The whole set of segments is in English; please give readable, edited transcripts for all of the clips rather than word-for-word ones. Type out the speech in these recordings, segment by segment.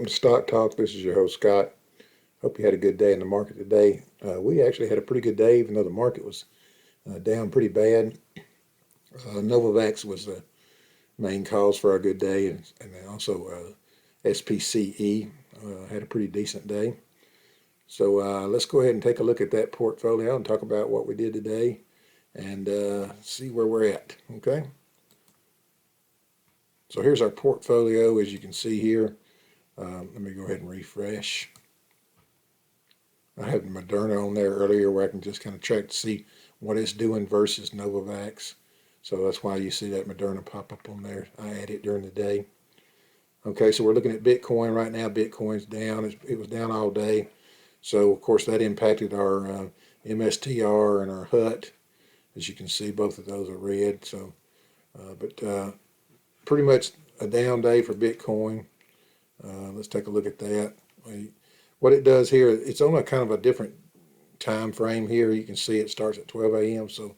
to Stock Talk. This is your host, Scott. Hope you had a good day in the market today. We actually had a pretty good day, even though the market was down pretty bad. NVAX was the main cause for our good day, and then also SPCE had a pretty decent day. So let's go ahead and take a look at that portfolio and talk about what we did today and see where we're at, okay? So here's our portfolio, as you can see here. Let me go ahead and refresh. I had Moderna on there earlier where I can just kind of check to see what it's doing versus NVAX. So that's why you see that Moderna pop up on there. I add it during the day. Okay, so we're looking at Bitcoin right now. Bitcoin's down. It was down all day. So, of course, that impacted our MSTR and our HUT. As you can see, both of those are red. So, pretty much a down day for Bitcoin. Let's take a look at that. What it does here, it's on a kind of a different time frame here. You can see it starts at 12 a.m. So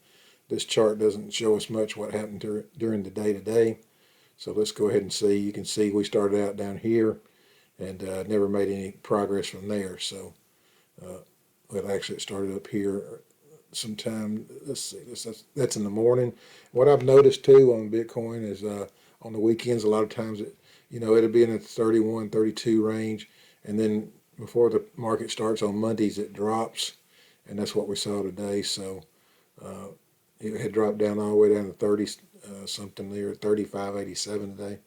this chart doesn't show us much what happened during the day today. So let's go ahead and see. You can see we started out down here and never made any progress from there. So well, actually it started up here sometime. Let's see. That's in the morning. What I've noticed too on Bitcoin is on the weekends, a lot of times it'll be in the 31, 32 range, and then before the market starts on Mondays, it drops, and that's what we saw today. So it had dropped down all the way down to 30 something there, 35.87 today.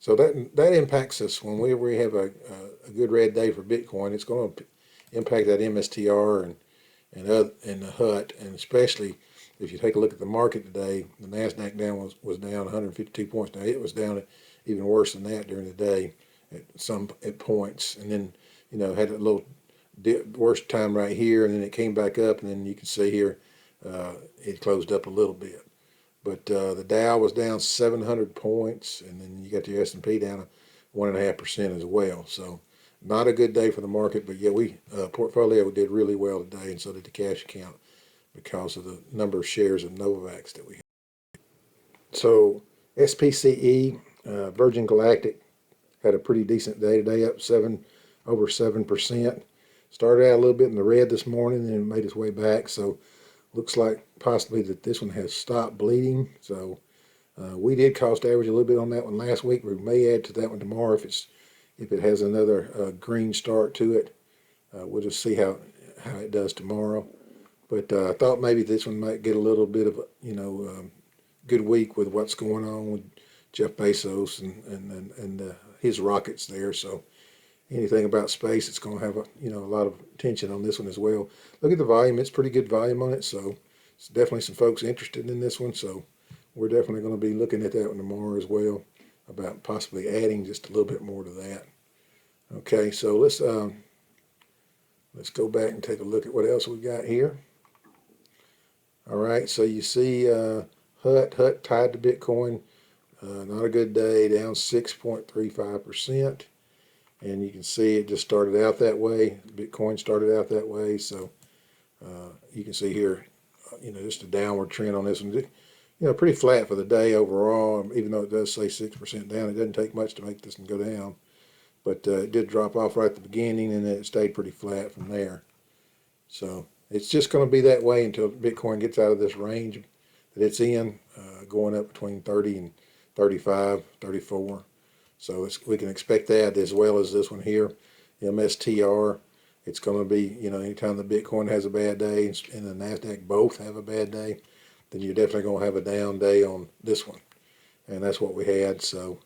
So that impacts us when we have a good red day for Bitcoin. It's going to impact that MSTR and the HUT, and especially if you take a look at the market today, the NASDAQ was down 152 points. Now it was down even worse than that during the day at points, and then had a little worst time right here, and then it came back up, and then you can see here it closed up a little bit. But the Dow was down 700 points, and then you got the S&P down 1.5% as well. So not a good day for the market, but yeah, portfolio did really well today, and so did the cash account because of the number of shares of NVAX that we had. So SPCE, Virgin Galactic, had a pretty decent day today, up over 7%. Started out a little bit in the red this morning and then made its way back. So looks like possibly that this one has stopped bleeding. So we did cost average a little bit on that one last week. We may add to that one tomorrow if it has another green start to it. We'll just see how it does tomorrow. But I thought maybe this one might get a little bit of good week with what's going on with Jeff Bezos and his rockets there. So anything about space, it's going to have a lot of attention on this one as well. Look at the volume; it's pretty good volume on it. So it's definitely some folks interested in this one. So we're definitely going to be looking at that one tomorrow as well, about possibly adding just a little bit more to that. Okay, so let's go back and take a look at what else we got here. All right, so you see HUT tied to Bitcoin. Not a good day, down 6.35%. And you can see it just started out that way. Bitcoin started out that way. So you can see here, just a downward trend on this one. Pretty flat for the day overall, even though it does say 6% down. It doesn't take much to make this one go down. But it did drop off right at the beginning, and then it stayed pretty flat from there. So it's just going to be that way until Bitcoin gets out of this range that it's in, going up between 30 and 35, 34. So we can expect that, as well as this one here, MSTR. It's going to be, anytime the Bitcoin has a bad day and the NASDAQ both have a bad day, then you're definitely going to have a down day on this one. And that's what we had. So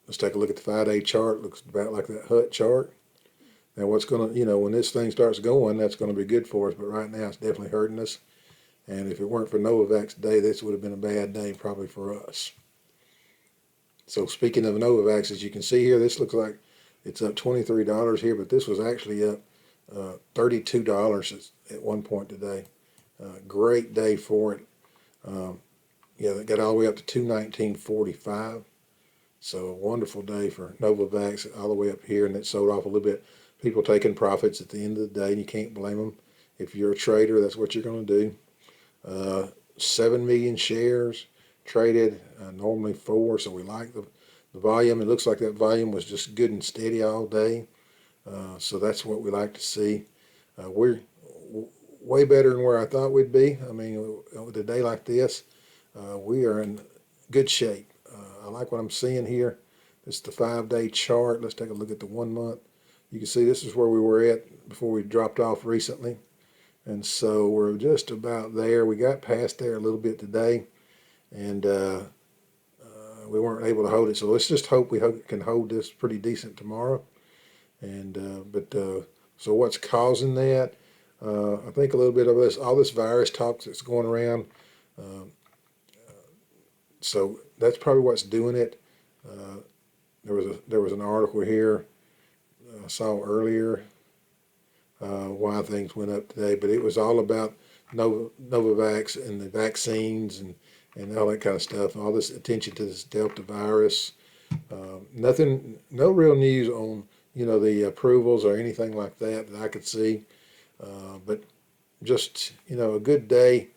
let's take a look at the 5-day chart. Looks about like that HUT chart. Now what's going to, when this thing starts going, that's going to be good for us. But right now it's definitely hurting us. And if it weren't for NVAX today, this would have been a bad day probably for us. So speaking of NVAX, as you can see here, this looks like it's up $23 here, but this was actually up $32 at one point today. Great day for it. Yeah, they got all the way up to $219.45. So a wonderful day for NVAX all the way up here, and it sold off a little bit. People taking profits at the end of the day, and you can't blame them. If you're a trader, that's what you're going to do. 7 million shares traded, normally 4, so we like the volume, it looks like that volume was just good and steady all day. So that's what we like to see. We're way better than where I thought we'd be. I mean, with a day like this, we are in good shape. I like what I'm seeing here. This is the 5-day chart. Let's take a look at the 1 month. You can see this is where we were at before we dropped off recently. And so we're just about there. We got past there a little bit today, and we weren't able to hold it. So let's just hope we can hold this pretty decent tomorrow. And so what's causing that? I think a little bit of this, all this virus talk that's going around. So that's probably what's doing it. There was an article here I saw earlier why things went up today, but it was all about Novavax and the vaccines and all that kind of stuff. All this attention to this Delta virus. Nothing, no real news on the approvals or anything like that I could see. But just a good day.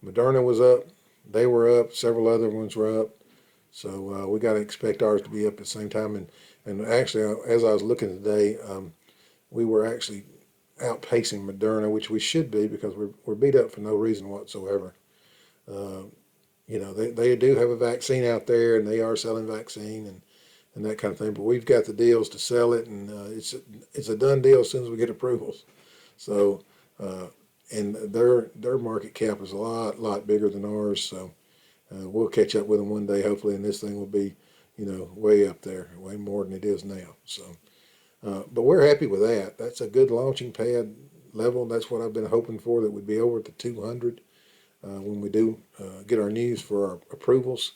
Moderna was up. They were up. Several other ones were up. So we got to expect ours to be up at the same time. And actually, as I was looking today, we were actually outpacing Moderna, which we should be because we're beat up for no reason whatsoever. They do have a vaccine out there, and they are selling vaccine and that kind of thing. But we've got the deals to sell it, and it's a done deal as soon as we get approvals. So, and their market cap is a lot bigger than ours. So we'll catch up with them one day, hopefully, and this thing will be, way up there, way more than it is now. So, but we're happy with that. That's a good launching pad level. That's what I've been hoping for, that we'd be over at the 200 when we do get our news for our approvals.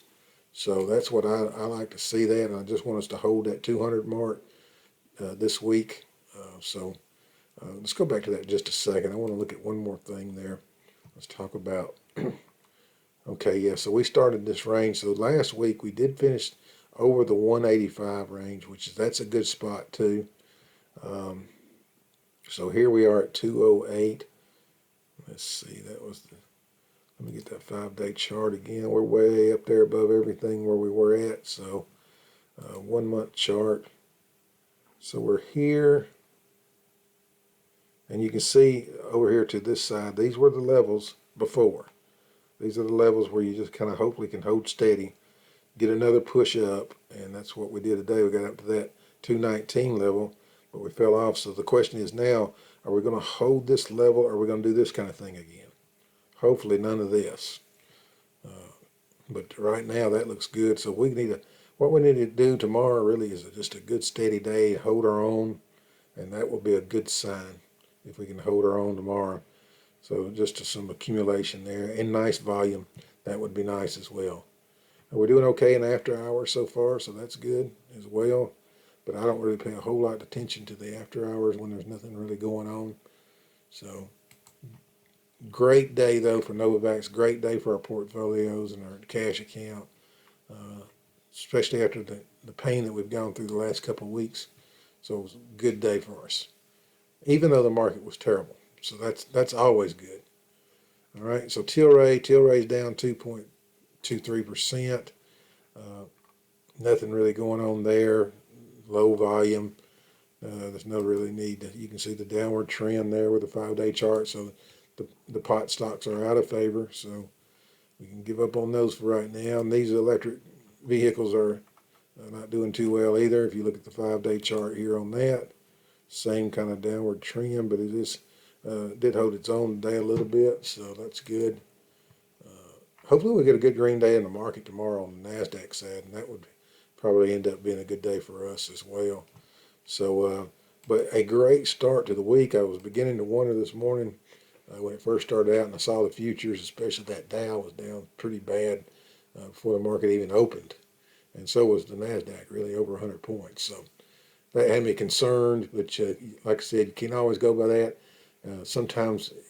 So that's what I like to see that, and I just want us to hold that 200 mark this week. Let's go back to that in just a second. I want to look at one more thing there. Let's talk about, okay, yeah, so we started this range. So last week we did finish over the 185 range, that's a good spot too. So here we are at 208. Let's see, let me get that 5-day chart again. We're way up there above everything where we were at. So 1 month chart. So we're here. And you can see over here to this side, these were the levels before. These are the levels where you just kind of hopefully can hold steady, get another push up, and that's what we did today. We got up to that 219 level, but we fell off. So the question is now, are we going to hold this level, or are we going to do this kind of thing again? Hopefully none of this. But right now that looks good. So what we need to do tomorrow really is just a good steady day, hold our own, and that will be a good sign if we can hold our own tomorrow. So just some accumulation there and nice volume. That would be nice as well. And we're doing okay in after hours so far, so that's good as well. But I don't really pay a whole lot of attention to the after hours when there's nothing really going on. So great day though for Novavax. Great day for our portfolios and our cash account, especially after the pain that we've gone through the last couple of weeks. So it was a good day for us, even though the market was terrible. So that's always good. All right, so Tilray's down 2.23%. Nothing really going on there. Low volume. There's no really need you can see the downward trend there with the 5-day chart. So the pot stocks are out of favor. So we can give up on those for right now. And these electric vehicles are not doing too well either. If you look at the 5-day chart here on that, same kind of downward trend, but it did hold its own today a little bit, so that's good. Hopefully we get a good green day in the market tomorrow on the NASDAQ side, and that would probably end up being a good day for us as well. So, but a great start to the week. I was beginning to wonder this morning when it first started out, and I saw the futures, especially that Dow was down pretty bad before the market even opened, and so was the NASDAQ, really over 100 points. So that had me concerned, but like I said, you can't always go by that. Sometimes it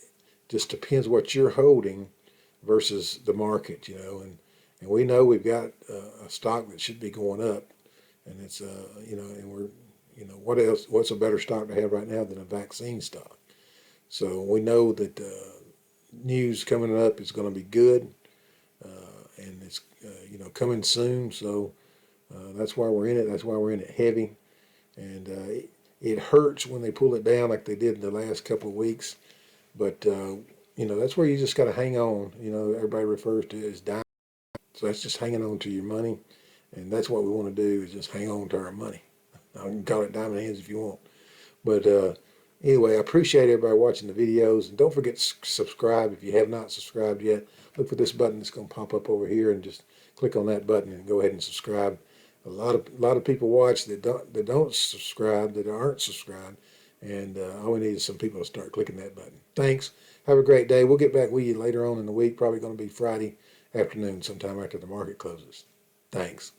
just depends what you're holding versus the market, and we know we've got a stock that should be going up, and it's and we're what's a better stock to have right now than a vaccine stock? So we know that news coming up is going to be good, and it's coming soon. So That's why we're in it. That's why we're in it heavy. And it hurts when they pull it down like they did in the last couple of weeks. But, that's where you just got to hang on. Everybody refers to it as dying. So that's just hanging on to your money. And that's what we want to do is just hang on to our money. I can call it diamond hands if you want. But anyway, I appreciate everybody watching the videos. And don't forget to subscribe if you have not subscribed yet. Look for this button that's going to pop up over here and just click on that button and go ahead and subscribe. A lot of people watch that don't subscribe, that aren't subscribed. And all we need is some people to start clicking that button. Thanks. Have a great day. We'll get back with you later on in the week. Probably going to be Friday afternoon, sometime after the market closes. Thanks.